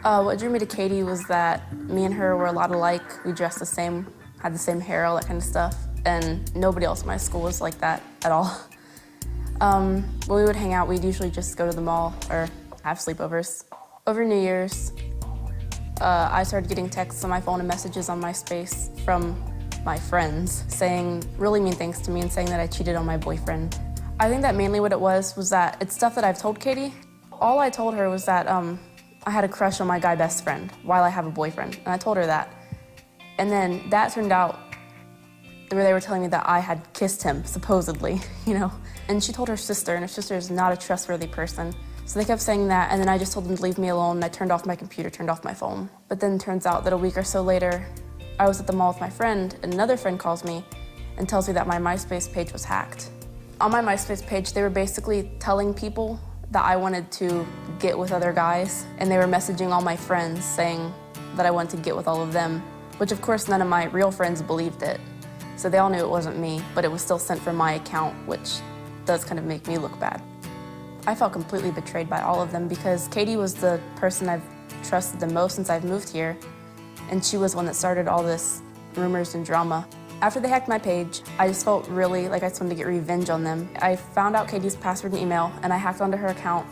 What drew me to Katie was that me and her were a lot alike. We dressed the same, had the same hair, all that kind of stuff, and nobody else in my school was like that at all. When we would hang out, we'd usually just go to the mall or have sleepovers. Over New Year's, I started getting texts on my phone and messages on MySpace from my friends saying really mean things to me and saying that I cheated on my boyfriend. I think that mainly what it was that it's stuff that I've told Katie. All I told her was that I had a crush on my guy best friend while I have a boyfriend, and I told her that. And then that turned out where they were telling me that I had kissed him, supposedly, you know. And she told her sister, and her sister is not a trustworthy person. So they kept saying that, and then I just told them to leave me alone, and I turned off my computer, turned off my phone. But then it turns out that a week or so later, I was at the mall with my friend, and another friend calls me and tells me that my MySpace page was hacked. On my MySpace page, they were basically telling people that I wanted to get with other guys, and they were messaging all my friends saying that I wanted to get with all of them, which of course none of my real friends believed it. So they all knew it wasn't me, but it was still sent from my account, which does kind of make me look bad. I felt completely betrayed by all of them because Katie was the person I've trusted the most since I've moved here, and she was one that started all this rumors and drama. After they hacked my page, I just felt really like I just wanted to get revenge on them. I found out Katie's password and email, and I hacked onto her account,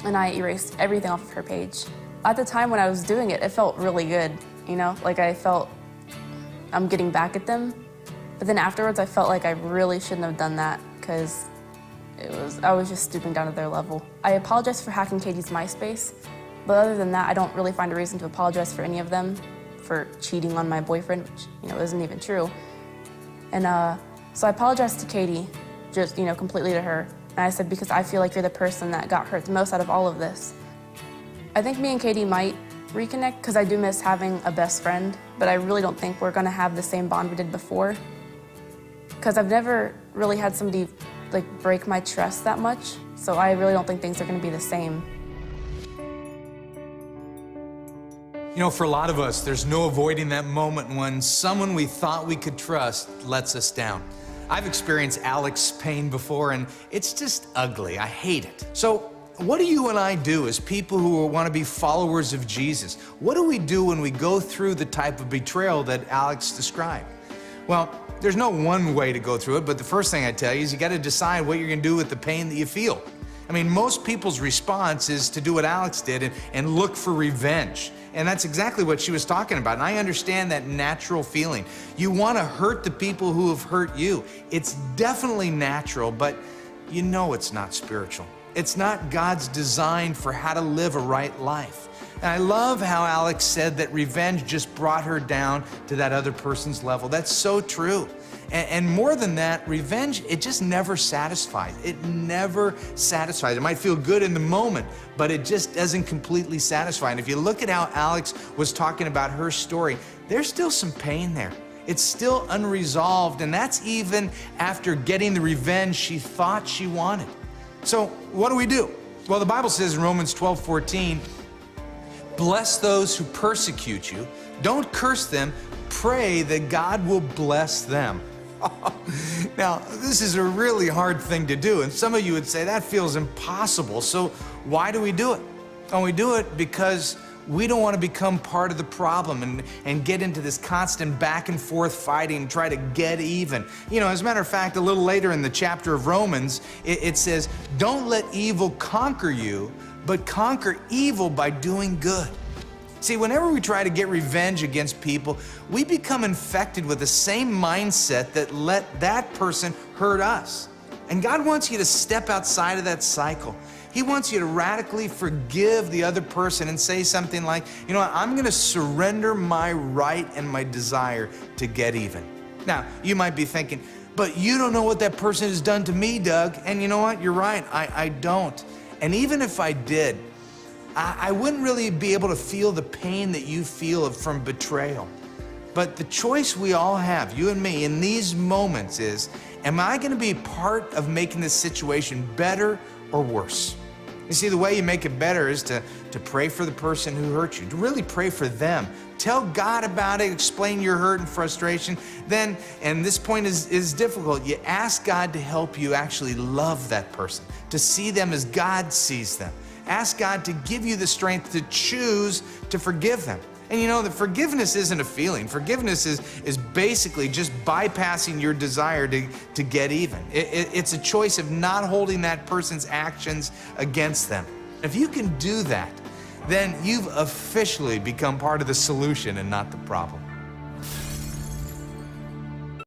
and I erased everything off of her page. At the time when I was doing it, it felt really good, you know? Like I felt I'm getting back at them. But then afterwards, I felt like I really shouldn't have done that because I was just stooping down to their level. I apologize for hacking Katie's MySpace, but other than that, I don't really find a reason to apologize for any of them for cheating on my boyfriend, which, you know, isn't even true. And so I apologized to Katie, just, you know, completely to her. And I said, because I feel like you're the person that got hurt the most out of all of this. I think me and Katie might reconnect because I do miss having a best friend, but I really don't think we're gonna have the same bond we did before. Because I've never really had somebody like break my trust that much, so I really don't think things are gonna be the same. You know, for a lot of us, there's no avoiding that moment when someone we thought we could trust lets us down. I've experienced Alex's pain before, and it's just ugly. I hate it. So what do you and I do as people who want to be followers of Jesus? What do we do when we go through the type of betrayal that Alex described? Well, there's no one way to go through it, but the first thing I tell you is you got to decide what you're going to do with the pain that you feel. I mean, most people's response is to do what Alex did and look for revenge. And that's exactly what she was talking about. And I understand that natural feeling. You want to hurt the people who have hurt you. It's definitely natural, but you know it's not spiritual. It's not God's design for how to live a right life. And I love how Alex said that revenge just brought her down to that other person's level. That's so true. And more than that, revenge, it just never satisfies. It never satisfies. It might feel good in the moment, but it just doesn't completely satisfy. And if you look at how Alex was talking about her story, there's still some pain there. It's still unresolved, and that's even after getting the revenge she thought she wanted. So what do we do? Well, the Bible says in Romans 12:14, bless those who persecute you. Don't curse them. Pray that God will bless them. Now, this is a really hard thing to do, and some of you would say that feels impossible. So why do we do it? And we do it because we don't want to become part of the problem and get into this constant back and forth fighting and try to get even. You know, as a matter of fact, a little later in the chapter of Romans, it says, don't let evil conquer you, but conquer evil by doing good. See, whenever we try to get revenge against people, we become infected with the same mindset that let that person hurt us. And God wants you to step outside of that cycle. He wants you to radically forgive the other person and say something like, you know what, I'm going to surrender my right and my desire to get even. Now, you might be thinking, but you don't know what that person has done to me, Doug. And you know what, you're right, I don't. And even if I did, I wouldn't really be able to feel the pain that you feel from betrayal. But the choice we all have, you and me, in these moments is, am I going to be part of making this situation better or worse? You see, the way you make it better is to pray for the person who hurt you, to really pray for them. Tell God about it, explain your hurt and frustration. Then, and this point is difficult, you ask God to help you actually love that person, to see them as God sees them. ask God to give you the strength to choose to forgive them. And you know that forgiveness isn't a feeling. Forgiveness is basically just bypassing your desire to get even. It's a choice of not holding that person's actions against them. If you can do that, then you've officially become part of the solution and not the problem.